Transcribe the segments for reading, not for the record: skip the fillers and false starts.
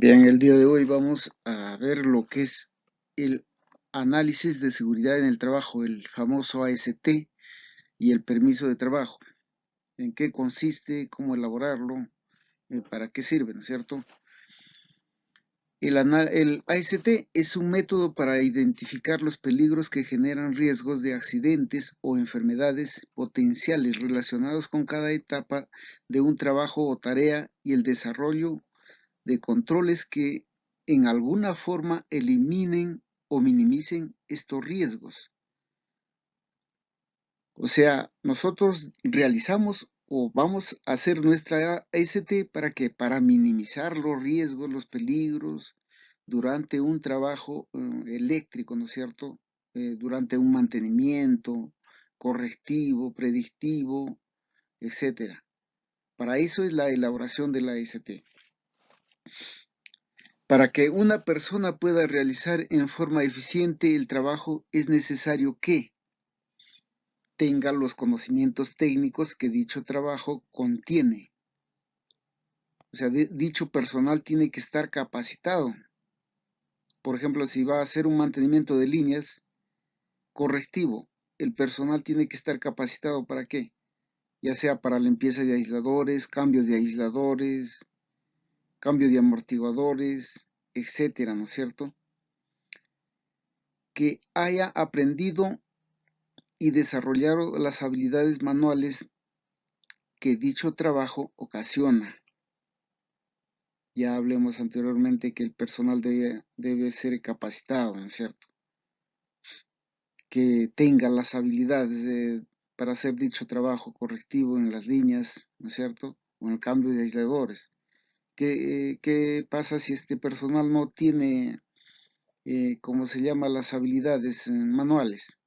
Bien, el día de hoy vamos a ver lo que es el análisis de seguridad en el trabajo, el famoso AST y el permiso de trabajo. ¿En qué consiste? ¿Cómo elaborarlo? ¿Para qué sirve? ¿No es cierto? El AST es un método para identificar los peligros que generan riesgos de accidentes o enfermedades potenciales relacionados con cada etapa de un trabajo o tarea y el desarrollo de controles que en alguna forma eliminen o minimicen estos riesgos. O sea, nosotros realizamos o vamos a hacer nuestra AST para que para minimizar los riesgos, los peligros durante un trabajo eléctrico, ¿no es cierto? Durante un mantenimiento correctivo, predictivo, etcétera. Para eso es la elaboración de la AST. Para que una persona pueda realizar en forma eficiente el trabajo es necesario que tenga los conocimientos técnicos que dicho trabajo contiene. O sea, dicho personal tiene que estar capacitado. Por ejemplo, si va a hacer un mantenimiento de líneas correctivo, el personal tiene que estar capacitado ¿para qué? Ya sea para limpieza de aisladores, cambio de amortiguadores, etcétera, ¿no es cierto? Que haya aprendido y desarrollar las habilidades manuales que dicho trabajo ocasiona. Ya hablemos anteriormente que el personal debe ser capacitado, ¿no es cierto? Que tenga las habilidades para hacer dicho trabajo correctivo en las líneas, ¿no es cierto? O en el cambio de aisladores. ¿Qué pasa si este personal no tiene, ¿cómo se llama?, las habilidades manuales?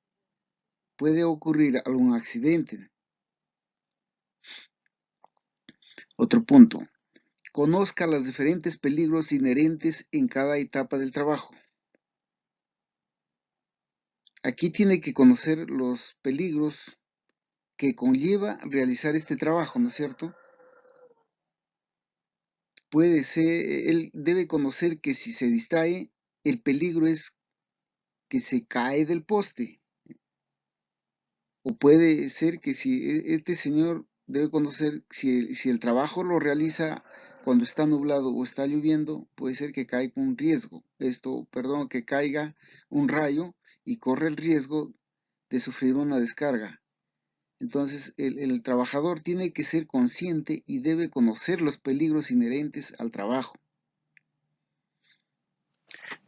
Puede ocurrir algún accidente. Otro punto. Conozca los diferentes peligros inherentes en cada etapa del trabajo. Aquí tiene que conocer los peligros que conlleva realizar este trabajo, ¿no es cierto? Puede ser, él debe conocer que si se distrae, el peligro es que se cae del poste. O puede ser que si este señor debe conocer si el trabajo lo realiza cuando está nublado o está lloviendo, puede ser que caiga un riesgo. Que caiga un rayo y corre el riesgo de sufrir una descarga. Entonces, el trabajador tiene que ser consciente y debe conocer los peligros inherentes al trabajo.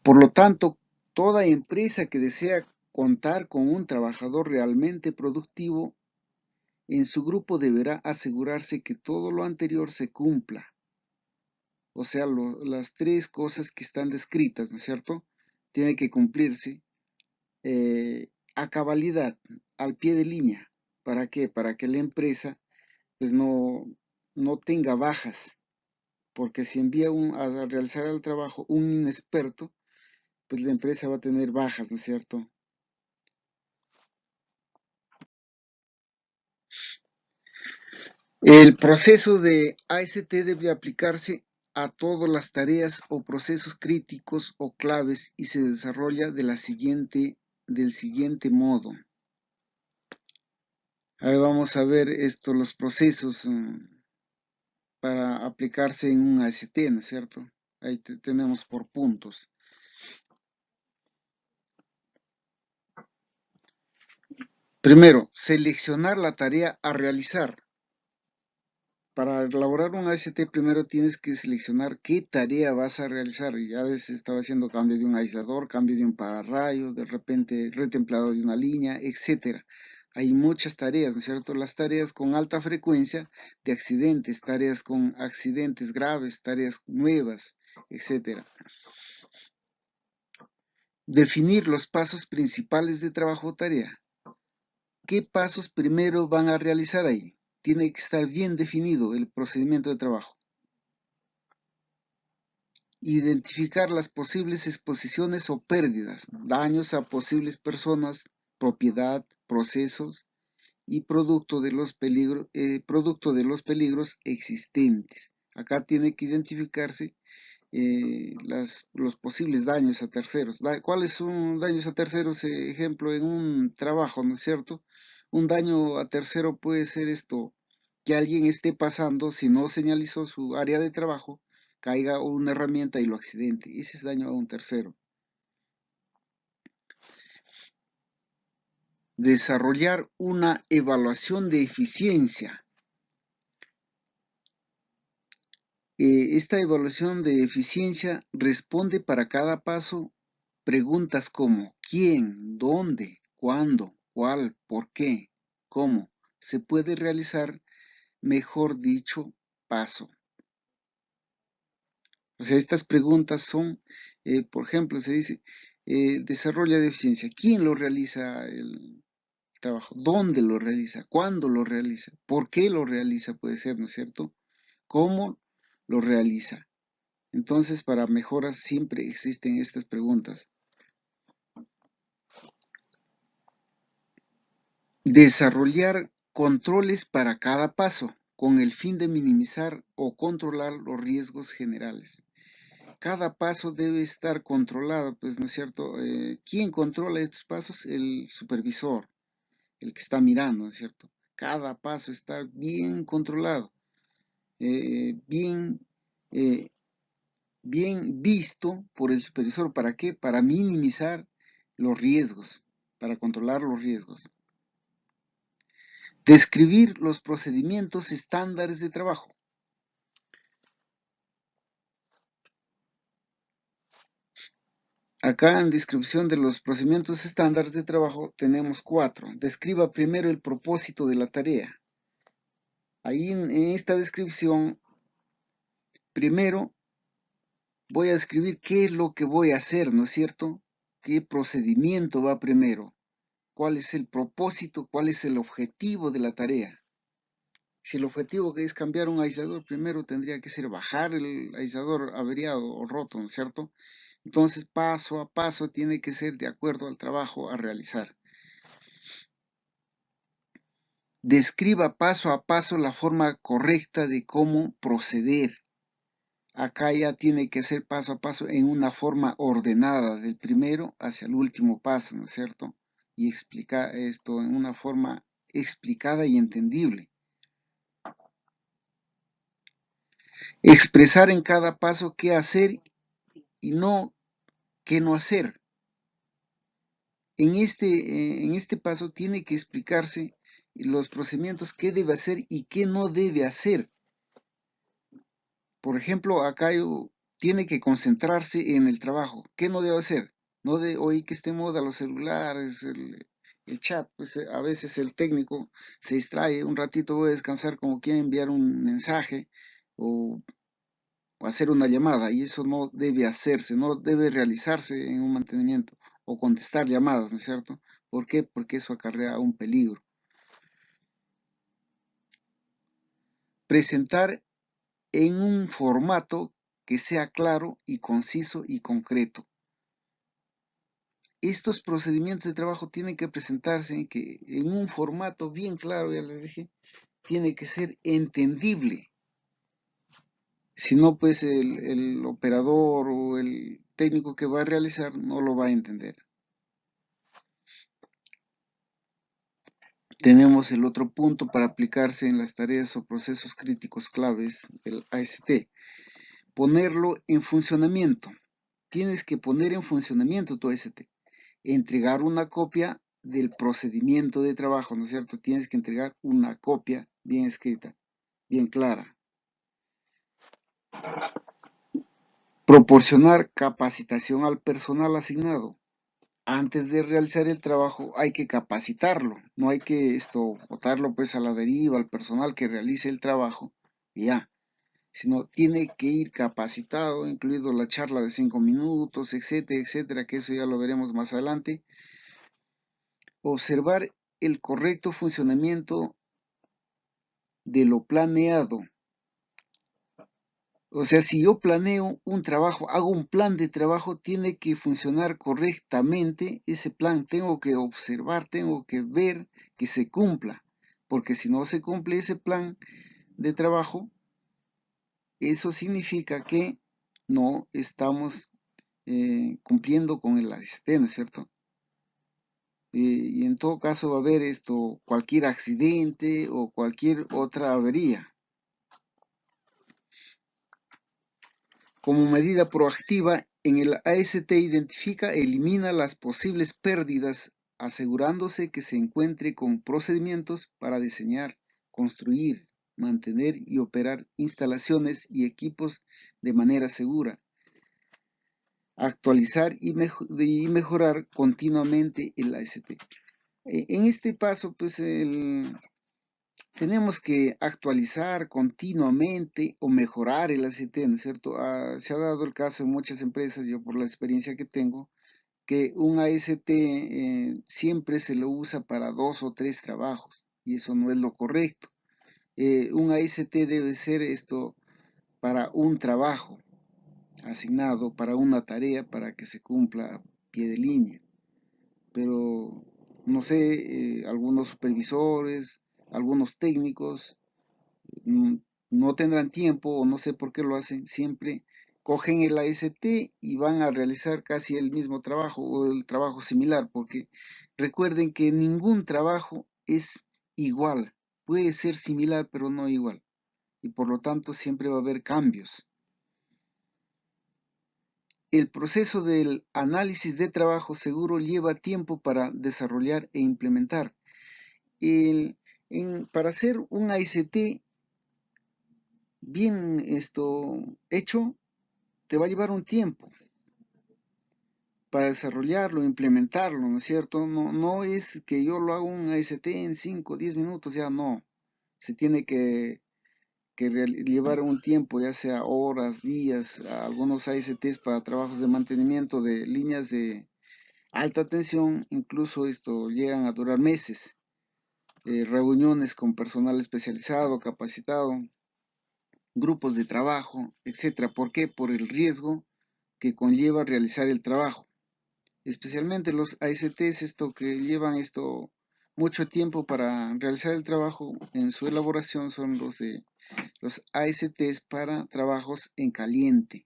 Por lo tanto, toda empresa que desea contar con un trabajador realmente productivo en su grupo deberá asegurarse que todo lo anterior se cumpla. O sea, las tres cosas que están descritas, ¿no es cierto? Tiene que cumplirse a cabalidad, al pie de línea. ¿Para qué? Para que la empresa pues no tenga bajas. Porque si envía a realizar el trabajo un inexperto, pues la empresa va a tener bajas, ¿no es cierto? El proceso de AST debe aplicarse a todas las tareas o procesos críticos o claves y se desarrolla del siguiente modo. Ahora vamos a ver los procesos para aplicarse en un AST, ¿no es cierto? Ahí tenemos por puntos. Primero, seleccionar la tarea a realizar. Para elaborar un AST primero tienes que seleccionar qué tarea vas a realizar. Ya estaba haciendo cambio de un aislador, cambio de un pararrayo, de repente retemplado de una línea, etcétera. Hay muchas tareas, ¿no es cierto? Las tareas con alta frecuencia de accidentes, tareas con accidentes graves, tareas nuevas, etcétera. Definir los pasos principales de trabajo o tarea. ¿Qué pasos primero van a realizar ahí? Tiene que estar bien definido el procedimiento de trabajo. Identificar las posibles exposiciones o pérdidas, daños a posibles personas, propiedad, procesos y producto de los peligros existentes. Acá tiene que identificarse los posibles daños a terceros. ¿Cuáles son daños a terceros? Ejemplo, en un trabajo, ¿no es cierto? Un daño a tercero puede ser esto, que alguien esté pasando, si no señalizó su área de trabajo, caiga una herramienta y lo accidente. Ese es daño a un tercero. Desarrollar una evaluación de eficiencia. Esta evaluación de eficiencia responde para cada paso preguntas como ¿quién? ¿Dónde? ¿Cuándo? ¿Cuál? ¿Por qué? ¿Cómo? Se puede realizar mejor dicho paso. O sea, estas preguntas son, por ejemplo, se dice, desarrollo de eficiencia. ¿Quién lo realiza el trabajo? ¿Dónde lo realiza? ¿Cuándo lo realiza? ¿Por qué lo realiza? Puede ser, ¿no es cierto? ¿Cómo lo realiza? Entonces, para mejoras siempre existen estas preguntas. Desarrollar controles para cada paso, con el fin de minimizar o controlar los riesgos generales. Cada paso debe estar controlado, pues, ¿no es cierto? ¿Quién controla estos pasos? El supervisor, el que está mirando, ¿no es cierto? Cada paso está bien controlado, bien, eh, bien visto por el supervisor. ¿Para qué? Para minimizar los riesgos, para controlar los riesgos. Describir los procedimientos estándares de trabajo. Acá en descripción de los procedimientos estándares de trabajo tenemos 4. Describa primero el propósito de la tarea. Ahí en esta descripción, primero voy a describir qué es lo que voy a hacer, ¿no es cierto? ¿Qué procedimiento va primero? ¿Cuál es el propósito? ¿Cuál es el objetivo de la tarea? Si el objetivo que es cambiar un aislador, primero tendría que ser bajar el aislador averiado o roto, ¿no es cierto? Entonces, paso a paso tiene que ser de acuerdo al trabajo a realizar. Describa paso a paso la forma correcta de cómo proceder. Acá ya tiene que ser paso a paso en una forma ordenada, del primero hacia el último paso, ¿no es cierto? Y explica esto en una forma explicada y entendible. Expresar en cada paso qué hacer y no qué no hacer. En este paso tiene que explicarse los procedimientos, qué debe hacer y qué no debe hacer. Por ejemplo, acá tiene que concentrarse en el trabajo. ¿Qué no debe hacer? No de hoy que esté en moda los celulares, el chat. Pues a veces el técnico se distrae, un ratito voy a descansar como quiere enviar un mensaje o hacer una llamada, y eso no debe hacerse, no debe realizarse en un mantenimiento o contestar llamadas, ¿no es cierto? ¿Por qué? Porque eso acarrea un peligro. Presentar en un formato que sea claro y conciso y concreto. Estos procedimientos de trabajo tienen que presentarse en un formato bien claro, ya les dije, tiene que ser entendible. Si no, pues el operador o el técnico que va a realizar no lo va a entender. Tenemos el otro punto para aplicarse en las tareas o procesos críticos claves del AST. Ponerlo en funcionamiento. Tienes que poner en funcionamiento tu AST. Entregar una copia del procedimiento de trabajo, ¿no es cierto? Tienes que entregar una copia bien escrita, bien clara. Proporcionar capacitación al personal asignado. Antes de realizar el trabajo hay que capacitarlo, no hay que botarlo pues a la deriva al personal que realice el trabajo y ya, sino tiene que ir capacitado, incluido la charla de 5 minutos, etcétera, etcétera, que eso ya lo veremos más adelante. Observar el correcto funcionamiento de lo planeado. O sea, si yo planeo un trabajo, hago un plan de trabajo, tiene que funcionar correctamente ese plan. Tengo que observar, tengo que ver que se cumpla. Porque si no se cumple ese plan de trabajo, eso significa que no estamos cumpliendo con el AST, ¿no es cierto? Y en todo caso va a haber cualquier accidente o cualquier otra avería. Como medida proactiva, en el AST identifica e elimina las posibles pérdidas, asegurándose que se encuentre con procedimientos para diseñar, construir, mantener y operar instalaciones y equipos de manera segura, actualizar y mejorar continuamente el AST. En este paso, pues tenemos que actualizar continuamente o mejorar el AST, ¿no es cierto? Se ha dado el caso en muchas empresas, yo por la experiencia que tengo, que un AST siempre se lo usa para 2 o 3 trabajos y eso no es lo correcto. Un AST debe ser para un trabajo asignado, para una tarea, para que se cumpla a pie de línea. Pero no sé, algunos supervisores, algunos técnicos no tendrán tiempo o no sé por qué lo hacen, siempre cogen el AST y van a realizar casi el mismo trabajo o el trabajo similar, porque recuerden que ningún trabajo es igual, puede ser similar pero no igual, y por lo tanto siempre va a haber cambios. El proceso del análisis de trabajo seguro lleva tiempo para desarrollar e implementar. Para hacer un AST bien hecho, te va a llevar un tiempo para desarrollarlo, implementarlo, ¿no es cierto? No es que yo lo hago un AST en 5 o 10 minutos, ya no. Se tiene que llevar un tiempo, ya sea horas, días, algunos ASTs para trabajos de mantenimiento de líneas de alta tensión, incluso llegan a durar meses. Reuniones con personal especializado, capacitado, grupos de trabajo, etcétera. ¿Por qué? Por el riesgo que conlleva realizar el trabajo. Especialmente los ASTs que llevan mucho tiempo para realizar el trabajo en su elaboración son los ASTs para trabajos en caliente.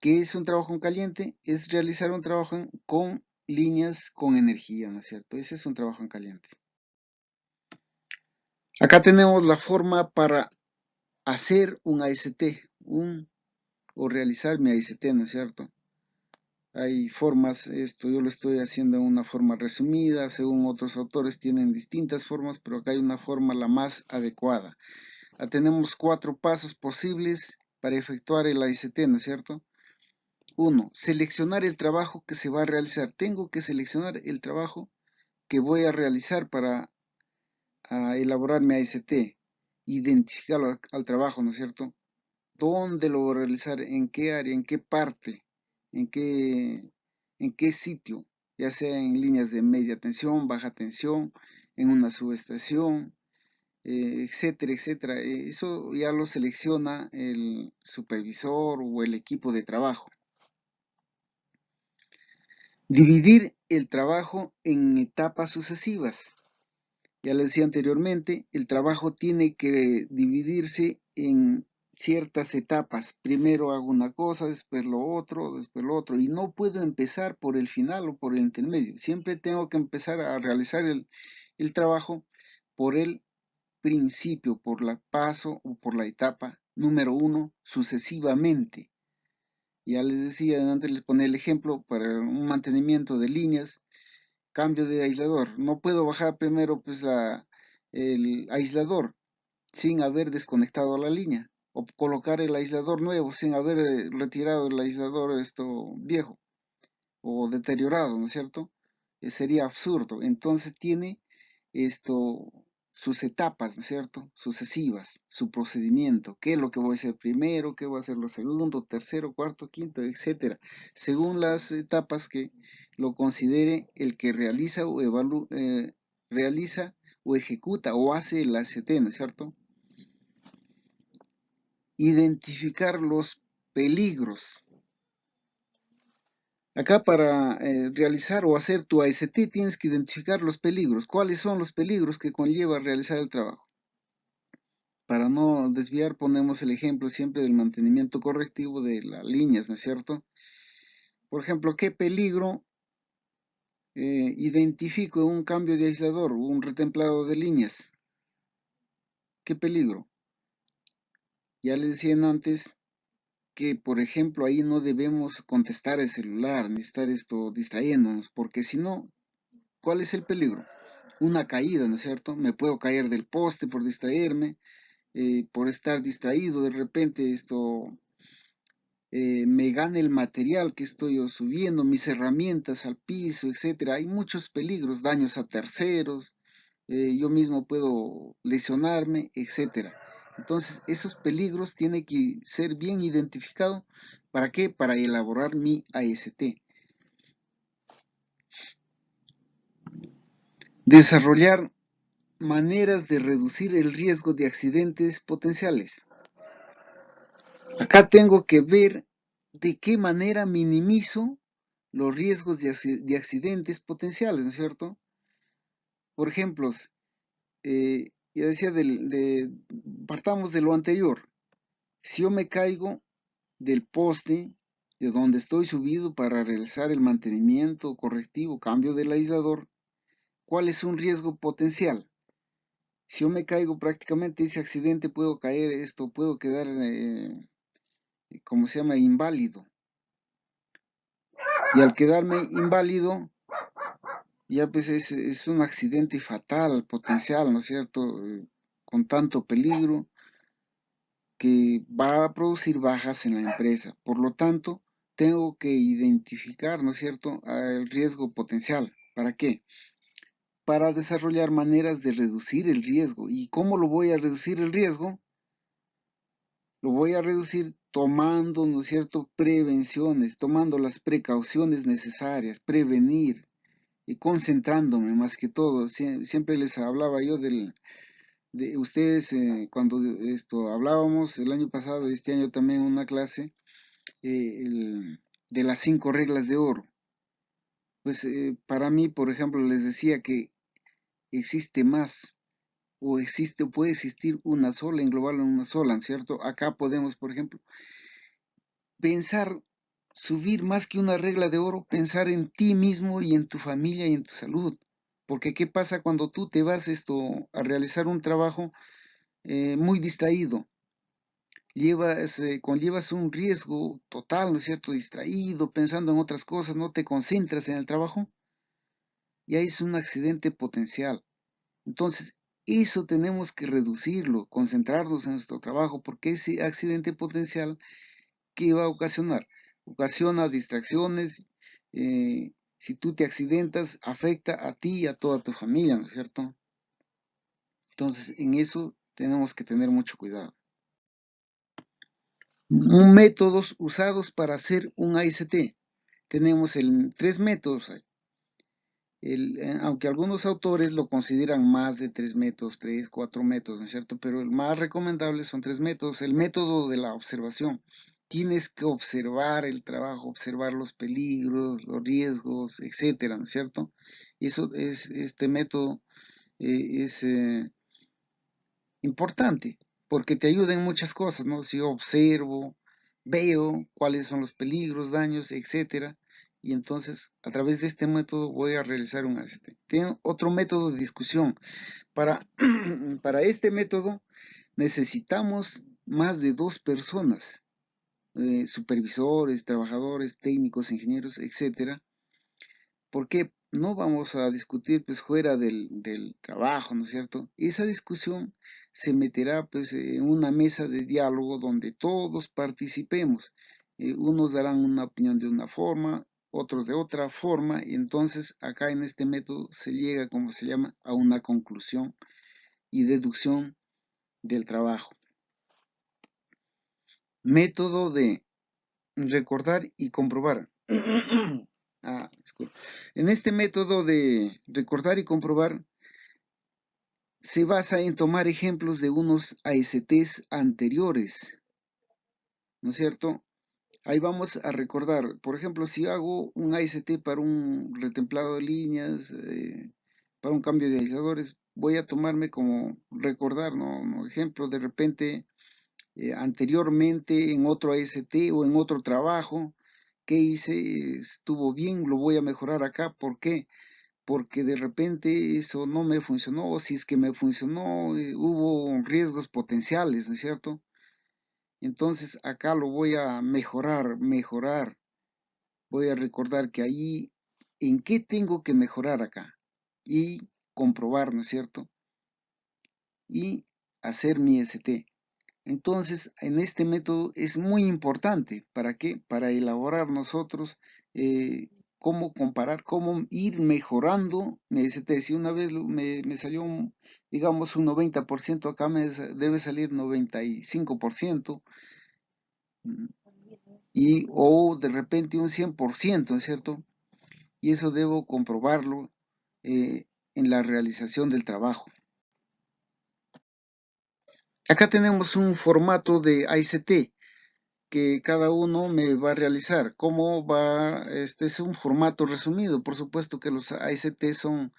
¿Qué es un trabajo en caliente? Es realizar un trabajo con líneas con energía, ¿no es cierto? Ese es un trabajo en caliente. Acá tenemos la forma para hacer un AST, o realizar mi AST, ¿no es cierto? Hay formas, yo lo estoy haciendo en una forma resumida, según otros autores tienen distintas formas, pero acá hay una forma la más adecuada. Tenemos 4 pasos posibles para efectuar el AST, ¿no es cierto? 1. Seleccionar el trabajo que se va a realizar. Tengo que seleccionar el trabajo que voy a realizar para elaborar mi AST. Identificarlo al trabajo, ¿no es cierto? ¿Dónde lo voy a realizar? ¿En qué área? ¿En qué parte? ¿En qué sitio? Ya sea en líneas de media tensión, baja tensión, en una subestación, etcétera, etcétera. Eso ya lo selecciona el supervisor o el equipo de trabajo. Dividir el trabajo en etapas sucesivas. Ya les decía anteriormente, el trabajo tiene que dividirse en ciertas etapas. Primero hago una cosa, después lo otro, y no puedo empezar por el final o por el intermedio. Siempre tengo que empezar a realizar el trabajo por el principio, por la paso o por la etapa número 1 sucesivamente. Ya les decía, antes les ponía el ejemplo para un mantenimiento de líneas, cambio de aislador. No puedo bajar primero pues el aislador sin haber desconectado la línea o colocar el aislador nuevo sin haber retirado el aislador viejo o deteriorado, ¿no es cierto? Sería absurdo. Entonces tiene esto sus etapas, ¿no es cierto? Sucesivas, su procedimiento, qué es lo que voy a hacer primero, qué voy a hacer lo segundo, tercero, cuarto, quinto, etcétera, según las etapas que lo considere el que realiza o realiza o ejecuta o hace el ACT, ¿no es cierto? Identificar los peligros. Acá para realizar o hacer tu AST tienes que identificar los peligros. ¿Cuáles son los peligros que conlleva realizar el trabajo? para no desviar, ponemos el ejemplo siempre del mantenimiento correctivo de las líneas, ¿no es cierto? Por ejemplo, ¿qué peligro identifico en un cambio de aislador, un retemplado de líneas? ¿Qué peligro? Ya les decía antes que, por ejemplo, ahí no debemos contestar el celular, ni estar distrayéndonos, porque si no, ¿cuál es el peligro? Una caída, ¿no es cierto? Me puedo caer del poste por distraerme, por estar distraído, de repente me gane el material que estoy subiendo, mis herramientas al piso, etcétera. Hay muchos peligros, daños a terceros, yo mismo puedo lesionarme, etcétera. Entonces, esos peligros tienen que ser bien identificados. ¿Para qué? Para elaborar mi AST. Desarrollar maneras de reducir el riesgo de accidentes potenciales. Acá tengo que ver de qué manera minimizo los riesgos de accidentes potenciales, ¿no es cierto? Por ejemplo, ya decía, partamos de lo anterior. Si yo me caigo del poste de donde estoy subido para realizar el mantenimiento correctivo, cambio del aislador, ¿cuál es un riesgo potencial? Si yo me caigo prácticamente ese accidente puedo caer, puedo quedar, ¿cómo se llama? Inválido. Y al quedarme inválido, ya pues es un accidente fatal, potencial, ¿no es cierto? Con tanto peligro que va a producir bajas en la empresa. Por lo tanto, tengo que identificar, ¿no es cierto?, el riesgo potencial. ¿Para qué? Para desarrollar maneras de reducir el riesgo. ¿Y cómo lo voy a reducir el riesgo? Lo voy a reducir tomando, ¿no es cierto?, prevenciones, tomando las precauciones necesarias, prevenir y concentrándome más que todo. Siempre les hablaba yo de ustedes cuando hablábamos el año pasado, este año también en una clase, de las 5 reglas de oro. Pues para mí, por ejemplo, les decía que existe más o puede existir una sola, englobarlo en una sola, ¿cierto? Acá podemos, por ejemplo, pensar, subir más que una regla de oro, pensar en ti mismo y en tu familia y en tu salud. Porque ¿qué pasa cuando tú te vas a realizar un trabajo muy distraído? Conllevas un riesgo total, ¿no es cierto? Distraído, pensando en otras cosas, no te concentras en el trabajo, ya es un accidente potencial. Entonces, eso tenemos que reducirlo, concentrarnos en nuestro trabajo, porque ese accidente potencial, ¿qué va a ocasionar? Ocasiona distracciones, si tú te accidentas, afecta a ti y a toda tu familia, ¿no es cierto? Entonces, en eso tenemos que tener mucho cuidado. Métodos usados para hacer un AST. Tenemos tres métodos. Aunque algunos autores lo consideran más de 3 métodos, 4 métodos, ¿no es cierto? Pero el más recomendable son 3 métodos. El método de la observación. Tienes que observar el trabajo, observar los peligros, los riesgos, etcétera, ¿no es cierto? Este método es importante porque te ayuda en muchas cosas, ¿no? Si yo observo, veo cuáles son los peligros, daños, etcétera, y entonces a través de este método voy a realizar un ACT. Tiene otro método de discusión. Para, para este método necesitamos más de 2 personas, supervisores, trabajadores, técnicos, ingenieros, etcétera, porque no vamos a discutir pues fuera del trabajo, ¿no es cierto? Esa discusión se meterá pues en una mesa de diálogo donde todos participemos. Unos darán una opinión de una forma, otros de otra forma, y entonces acá en este método se llega, como se llama, a una conclusión y deducción del trabajo. Método de recordar y comprobar. Disculpa. En este método de recordar y comprobar se basa en tomar ejemplos de unos ASTs anteriores, ¿no es cierto? Ahí vamos a recordar, por ejemplo, si hago un AST para un retemplado de líneas, para un cambio de aisladores, voy a tomarme como recordar, ¿no? Ejemplo, de repente, anteriormente en otro AST o en otro trabajo, ¿qué hice? Estuvo bien, lo voy a mejorar acá. ¿Por qué? Porque de repente eso no me funcionó, o si es que me funcionó, hubo riesgos potenciales, ¿no es cierto? Entonces acá lo voy a mejorar. Voy a recordar que ahí, ¿en qué tengo que mejorar acá? Y comprobar, ¿no es cierto? Y hacer mi ST. Entonces, en este método es muy importante. ¿Para qué? Para elaborar nosotros cómo comparar, cómo ir mejorando mi ST. Si una vez me salió, digamos, un 90%, acá me debe salir 95%, o de repente un 100%, ¿no es cierto? Y eso debo comprobarlo en la realización del trabajo. Acá tenemos un formato de ICT que cada uno me va a realizar. ¿Cómo va? Este es un formato resumido. Por supuesto que los ICT son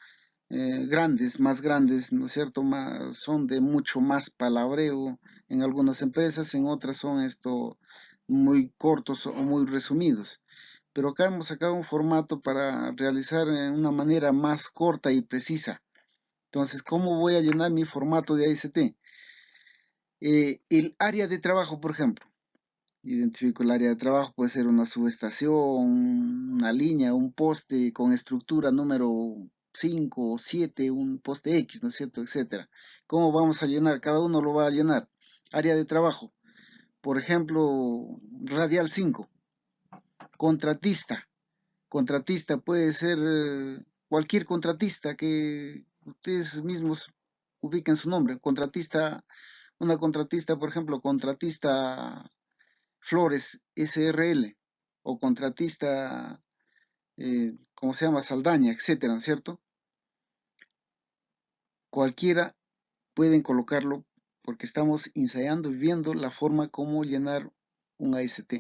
grandes, más grandes, ¿no es cierto? Son de mucho más palabreo en algunas empresas, en otras son muy cortos o muy resumidos. Pero acá hemos sacado un formato para realizar en una manera más corta y precisa. Entonces, ¿cómo voy a llenar mi formato de ICT? El área de trabajo, por ejemplo. Identifico el área de trabajo, puede ser una subestación, una línea, un poste con estructura número 5 o 7, un poste X, ¿no es cierto?, etcétera. ¿Cómo vamos a llenar? Cada uno lo va a llenar. Área de trabajo, por ejemplo, radial 5. Contratista. Contratista puede ser cualquier contratista que ustedes mismos ubiquen su nombre. Contratista, una contratista, por ejemplo, contratista Flores SRL o contratista, ¿cómo se llama? Saldaña, etcétera, ¿no es cierto? Cualquiera pueden colocarlo porque estamos ensayando y viendo la forma como llenar un AST.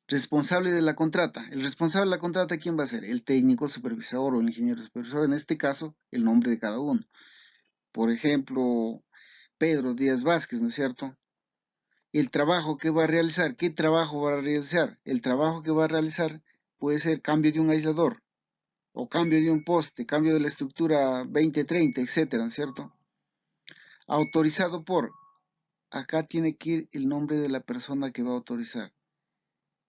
Responsable de la contrata. El responsable de la contrata, ¿quién va a ser? El técnico supervisor o el ingeniero supervisor. En este caso, el nombre de cada uno. Por ejemplo, Pedro Díaz Vázquez, ¿no es cierto? El trabajo que va a realizar. ¿Qué trabajo va a realizar? El trabajo que va a realizar puede ser cambio de un aislador, o cambio de un poste, cambio de la estructura 2030, etcétera, ¿no es cierto? Autorizado por. Acá tiene que ir el nombre de la persona que va a autorizar,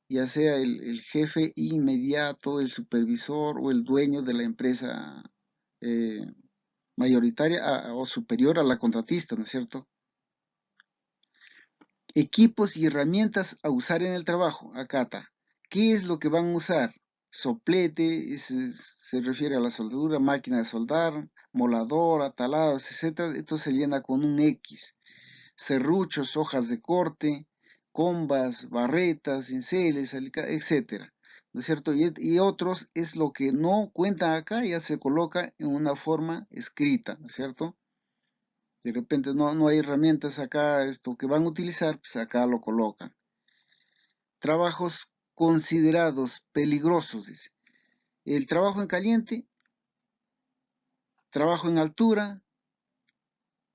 ya sea el jefe inmediato, el supervisor o el dueño de la empresa eh, mayoritaria o superior a la contratista, ¿no es cierto? Equipos y herramientas a usar en el trabajo. Acá está. ¿Qué es lo que van a usar? Soplete, se refiere a la soldadura, máquina de soldar, moladora, talados, etc. Esto se llena con un X. Serruchos, hojas de corte, combas, barretas, cinceles, etc. ¿No es cierto? Y otros es lo que no cuenta acá, ya se coloca en una forma escrita, ¿no es cierto? De repente no hay herramientas acá, esto que van a utilizar, pues acá lo colocan. Trabajos considerados peligrosos, dice. El trabajo en caliente, trabajo en altura,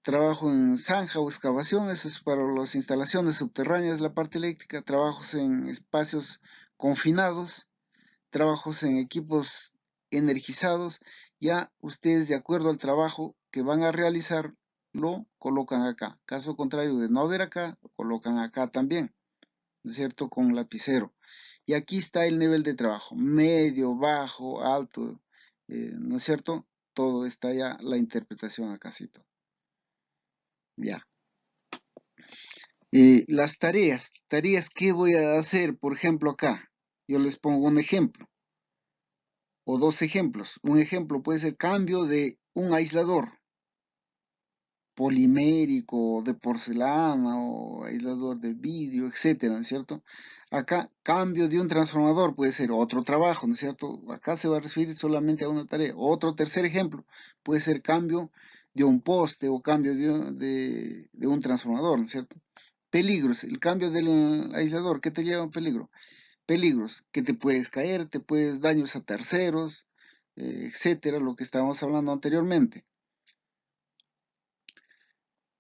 trabajo en zanja o excavación, eso es para las instalaciones subterráneas, la parte eléctrica, trabajos en espacios confinados, trabajos en equipos energizados, ya ustedes de acuerdo al trabajo que van a realizar, lo colocan acá. Caso contrario de no haber acá, lo colocan acá también, ¿no es cierto? Con lapicero. Y aquí está el nivel de trabajo, medio, bajo, alto, ¿no es cierto? Todo está ya la interpretación acácito. Ya. Las tareas que voy a hacer, por ejemplo, acá. Yo les pongo un ejemplo o dos ejemplos. Un ejemplo puede ser cambio de un aislador polimérico, de porcelana o aislador de vidrio, etcétera, ¿no es cierto? Acá, cambio de un transformador puede ser otro trabajo, ¿no es cierto? Acá se va a referir solamente a una tarea. Otro tercer ejemplo puede ser cambio de un poste o cambio de un transformador, ¿no es cierto? Peligros, el cambio del aislador, ¿qué te lleva a peligro? Peligros, que te puedes caer, te puedes daños a terceros, etcétera, lo que estábamos hablando anteriormente.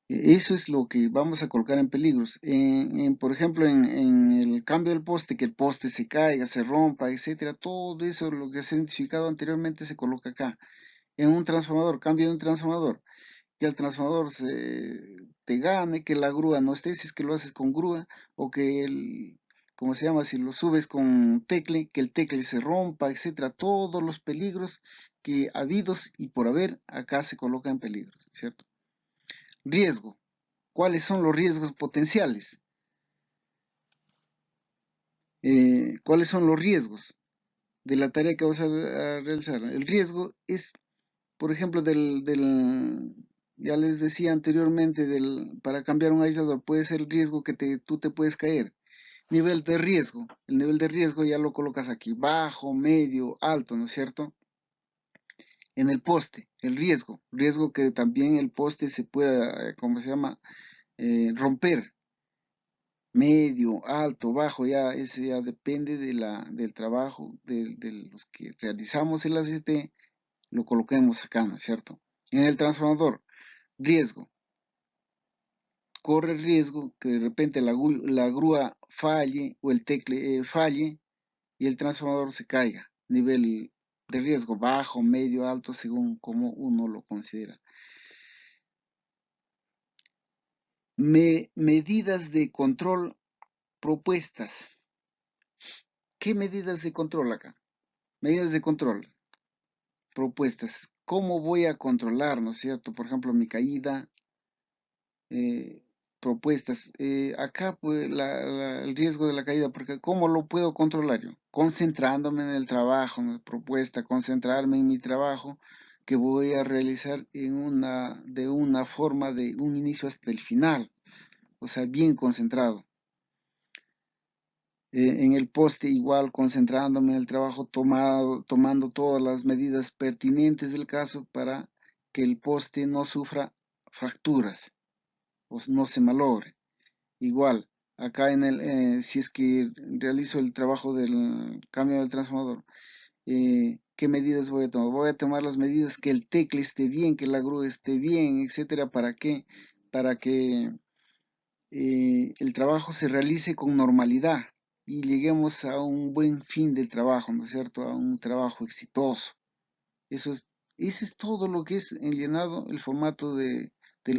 Eso es lo que vamos a colocar en peligros. Por ejemplo, en el cambio del poste, que el poste se caiga, se rompa, etcétera, todo eso, lo que se ha identificado anteriormente, se coloca acá. En un transformador, cambio de un transformador, que el transformador te gane, que la grúa no esté, si es que lo haces con grúa, o que ¿cómo se llama? Si lo subes con tecle, que el tecle se rompa, etcétera. Todos los peligros que habidos y por haber acá se colocan en peligros, ¿cierto? Riesgo. ¿Cuáles son los riesgos potenciales? ¿Cuáles son los riesgos de la tarea que vas a realizar? El riesgo es, por ejemplo, ya les decía anteriormente, para cambiar un aislador, puede ser el riesgo que tú te puedes caer. Nivel de riesgo. El nivel de riesgo ya lo colocas aquí, bajo, medio, alto, ¿no es cierto? En el poste, el riesgo que también el poste se pueda, ¿cómo se llama? Romper. Medio, alto, bajo, ya ese ya depende del trabajo de los que realizamos el ACT, lo coloquemos acá, ¿no es cierto? En el transformador, riesgo, corre el riesgo que de repente la grúa falle o el tecle falle y el transformador se caiga. Nivel de riesgo bajo, medio, alto, según como uno lo considera. Medidas de control propuestas. ¿Qué medidas de control acá? Medidas de control propuestas. ¿Cómo voy a controlar, no es cierto? Por ejemplo, mi caída, eh, propuestas. Acá, pues, el riesgo de la caída, porque ¿cómo lo puedo controlar yo? Concentrándome en el trabajo, en la propuesta, concentrarme en mi trabajo que voy a realizar de una forma de un inicio hasta el final, o sea, bien concentrado. En el poste igual concentrándome en el trabajo, tomando todas las medidas pertinentes del caso para que el poste no sufra fracturas o no se malogre. Igual, acá si es que realizo el trabajo del cambio del transformador, ¿qué medidas voy a tomar? Voy a tomar las medidas que el tecle esté bien, que la grúa esté bien, etcétera. ¿Para qué? Para que el trabajo se realice con normalidad y lleguemos a un buen fin del trabajo, ¿no es cierto? A un trabajo exitoso. Eso es, eso es todo lo que es en llenado el formato del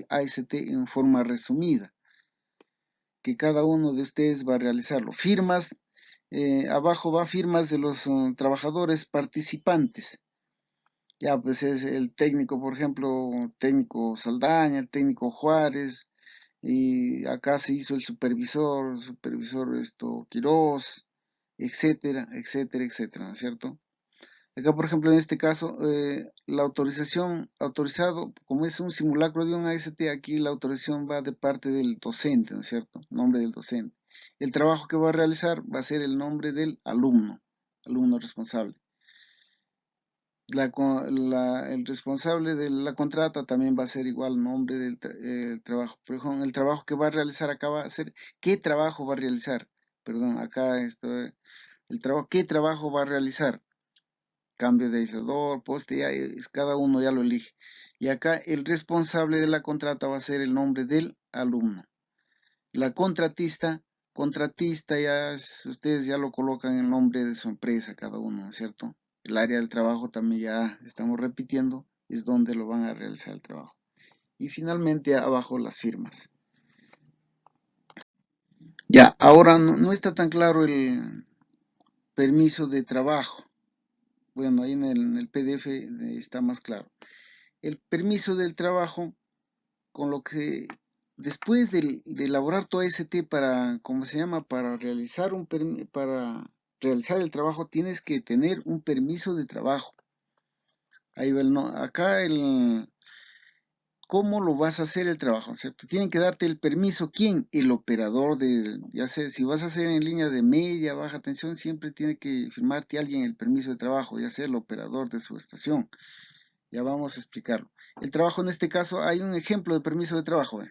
AST en forma resumida, que cada uno de ustedes va a realizarlo. Firmas, abajo va firmas de los trabajadores participantes. Ya, pues es el técnico, por ejemplo, técnico Saldaña, el técnico Juárez, y acá se hizo el supervisor Quirós, etcétera, etcétera, etcétera, ¿no es cierto? Acá, por ejemplo, en este caso, la autorización, autorizado, como es un simulacro de un AST, aquí la autorización va de parte del docente, ¿no es cierto? Nombre del docente. El trabajo que va a realizar va a ser el nombre del alumno responsable. El responsable de la contrata también va a ser igual nombre del trabajo. Por ejemplo, el trabajo que va a realizar acá va a ser, ¿qué trabajo va a realizar? Perdón, acá el trabajo, ¿qué trabajo va a realizar? Cambio de aislador, poste, ya cada uno ya lo elige. Y acá el responsable de la contrata va a ser el nombre del alumno. La contratista ustedes ya lo colocan el nombre de su empresa cada uno, ¿no es cierto? El área del trabajo también ya estamos repitiendo, es donde lo van a realizar el trabajo. Y finalmente abajo las firmas. Ya, ahora no está tan claro el permiso de trabajo. Bueno, ahí en el PDF está más claro. El permiso del trabajo, con lo que después de elaborar todo AST para, ¿cómo se llama? Para realizar el trabajo tienes que tener un permiso de trabajo. Ahí va acá ¿cómo lo vas a hacer el trabajo? ¿Cierto? Tienen que darte el permiso. ¿Quién? El operador ya sé, si vas a hacer en línea de media, baja tensión, siempre tiene que firmarte alguien el permiso de trabajo, ya sea el operador de su estación. Ya vamos a explicarlo. El trabajo en este caso, hay un ejemplo de permiso de trabajo.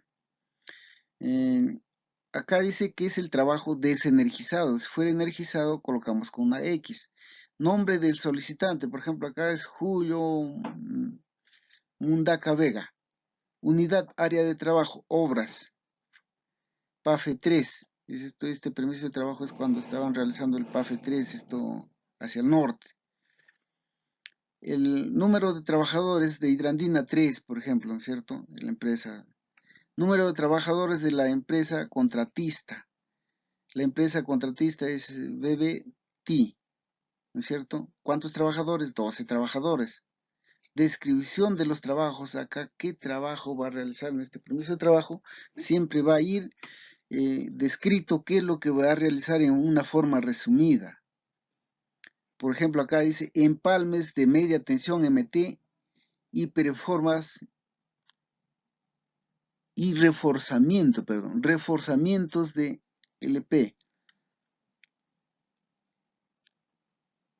Acá dice que es el trabajo desenergizado. Si fuera energizado, colocamos con una X. Nombre del solicitante, por ejemplo, acá es Julio Mundaca Vega. Unidad, área de trabajo, obras, PAFE 3. Este permiso de trabajo es cuando estaban realizando el PAFE 3, esto hacia el norte. El número de trabajadores de Hidrandina 3, por ejemplo, ¿no es cierto? La empresa. Número de trabajadores de la empresa contratista. La empresa contratista es BBT, ¿no es cierto? ¿Cuántos trabajadores? 12 trabajadores. Descripción de los trabajos. Acá, ¿qué trabajo va a realizar en este permiso de trabajo? Siempre va a ir descrito qué es lo que va a realizar en una forma resumida. Por ejemplo, acá dice empalmes de media tensión MT y reforzamientos de LP,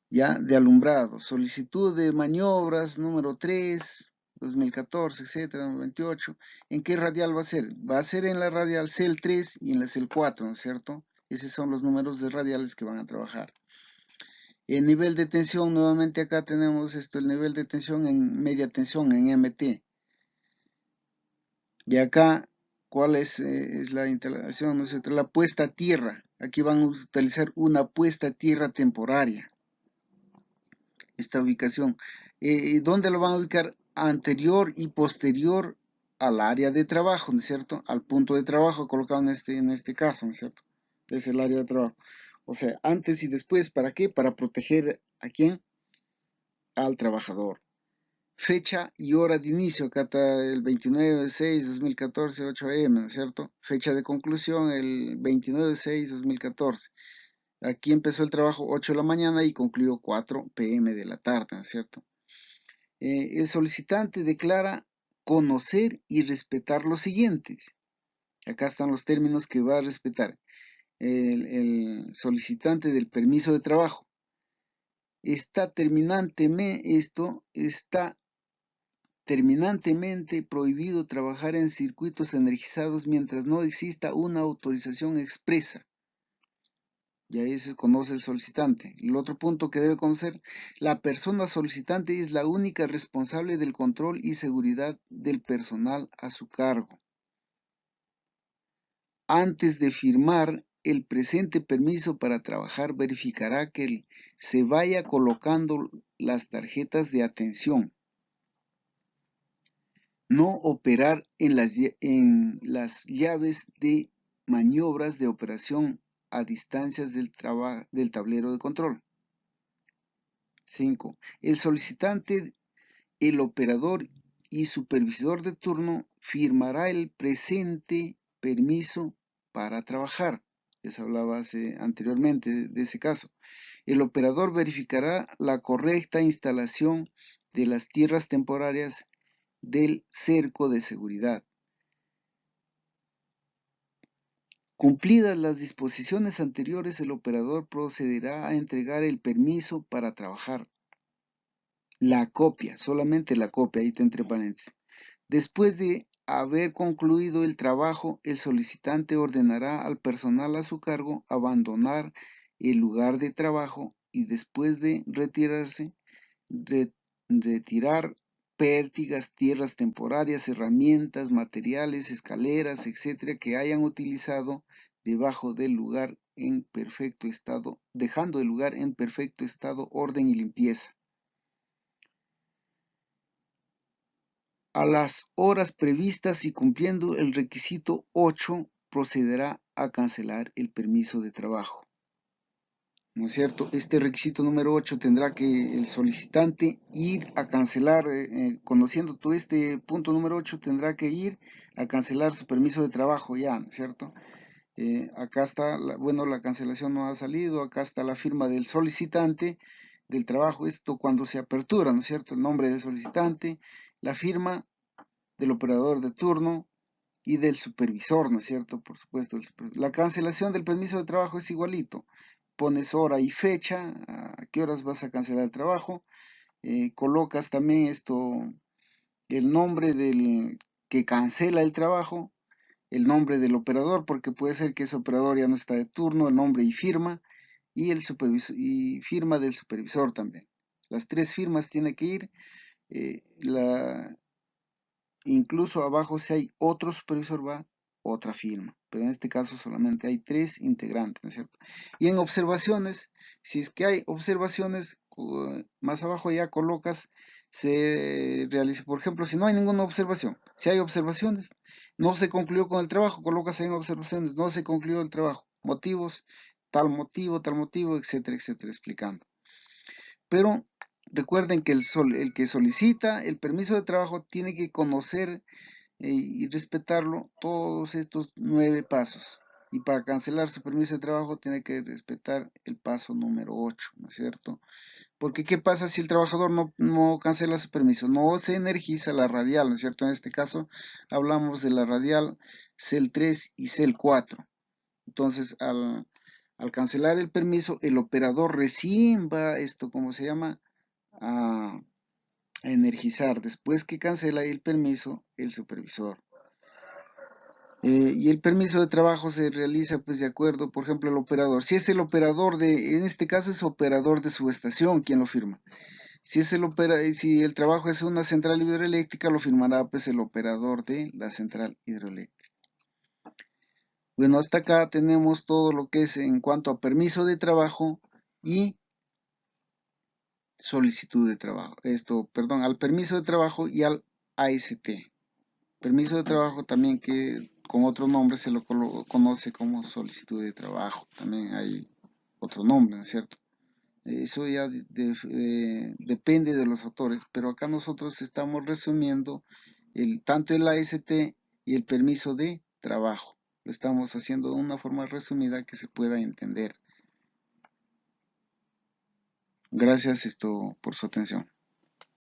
ya, de alumbrado. Solicitud de maniobras número 3, 2014, etcétera, 2028. ¿En qué radial va a ser? Va a ser en la radial CEL 3 y en la CEL 4, ¿no es cierto? Esos son los números de radiales que van a trabajar. El nivel de tensión, nuevamente acá tenemos el nivel de tensión en media tensión, en MT. Y acá, ¿cuál es la instalación? ¿No es cierto? La puesta a tierra. Aquí van a utilizar una puesta a tierra temporaria. Esta ubicación. ¿Dónde lo van a ubicar? Anterior y posterior al área de trabajo, ¿no es cierto? Al punto de trabajo colocado en este caso, ¿no es cierto? Es el área de trabajo. O sea, antes y después, ¿para qué? Para proteger ¿a quién? Al trabajador. Fecha y hora de inicio, acá está el 29/6/2014, 8 am, ¿no es cierto? Fecha de conclusión, el 29/6/2014. Aquí empezó el trabajo 8 de la mañana y concluyó 4 pm de la tarde, ¿no es cierto? El solicitante declara conocer y respetar los siguientes. Acá están los términos que va a respetar. El solicitante del permiso de trabajo. Está terminantemente prohibido trabajar en circuitos energizados mientras no exista una autorización expresa. Ya eso conoce el solicitante. El otro punto que debe conocer, la persona solicitante es la única responsable del control y seguridad del personal a su cargo. Antes de firmar el presente permiso para trabajar, verificará que se vaya colocando las tarjetas de atención. No operar en las llaves de maniobras de operación a distancias del tablero de control. 5. El solicitante, el operador y supervisor de turno firmará el presente permiso para trabajar. Les hablaba anteriormente de ese caso. El operador verificará la correcta instalación de las tierras temporarias del cerco de seguridad. Cumplidas las disposiciones anteriores, el operador procederá a entregar el permiso para trabajar. La copia, solamente la copia, ahí está entre paréntesis. Después de haber concluido el trabajo, el solicitante ordenará al personal a su cargo abandonar el lugar de trabajo y después de retirarse, retirar pértigas, tierras temporarias, herramientas, materiales, escaleras, etcétera, que hayan utilizado debajo del lugar en perfecto estado, dejando el lugar en perfecto estado, orden y limpieza. A las horas previstas y cumpliendo el requisito 8, procederá a cancelar el permiso de trabajo. ¿No es cierto? Este requisito número 8 tendrá que el solicitante ir a cancelar, conociendo todo este punto número 8, tendrá que ir a cancelar su permiso de trabajo ya, ¿no es cierto? Acá está, bueno, la cancelación no ha salido, acá está la firma del solicitante del trabajo, esto cuando se apertura, ¿no es cierto? El nombre del solicitante, la firma del operador de turno y del supervisor, ¿no es cierto? Por supuesto, la cancelación del permiso de trabajo es igualito. Pones hora y fecha, a qué horas vas a cancelar el trabajo, colocas también el nombre del que cancela el trabajo, el nombre del operador, porque puede ser que ese operador ya no está de turno, el nombre y firma, y el supervisor, y firma del supervisor también. Las tres firmas tiene que ir, incluso abajo si hay otro supervisor va otra firma, pero en este caso solamente hay 3 integrantes, ¿no es cierto? Y en observaciones, si es que hay observaciones, más abajo ya colocas, se realiza, por ejemplo, si no hay ninguna observación, si hay observaciones, no se concluyó con el trabajo, colocas ahí en observaciones, no se concluyó el trabajo, motivos, tal motivo, etcétera, etcétera, explicando. Pero recuerden que el que solicita el permiso de trabajo tiene que conocer y respetarlo todos estos 9 pasos. Y para cancelar su permiso de trabajo tiene que respetar el paso número 8, ¿no es cierto? Porque ¿qué pasa si el trabajador no cancela su permiso? No se energiza la radial, ¿no es cierto? En este caso hablamos de la radial CEL 3 y CEL 4. Entonces, al cancelar el permiso, el operador recién va, ¿cómo se llama? A energizar. Después que cancela el permiso, el supervisor. Y el permiso de trabajo se realiza pues de acuerdo, por ejemplo, el operador. Si es el operador en este caso es operador de subestación quien lo firma. Si el trabajo es una central hidroeléctrica, lo firmará pues el operador de la central hidroeléctrica. Bueno, hasta acá tenemos todo lo que es en cuanto a permiso de trabajo y solicitud de trabajo. Perdón, al permiso de trabajo y al AST. Permiso de trabajo también que con otro nombre se lo conoce como solicitud de trabajo. También hay otro nombre, ¿no es cierto? Eso ya depende de los autores, pero acá nosotros estamos resumiendo tanto el AST y el permiso de trabajo. Lo estamos haciendo de una forma resumida que se pueda entender. Gracias por su atención.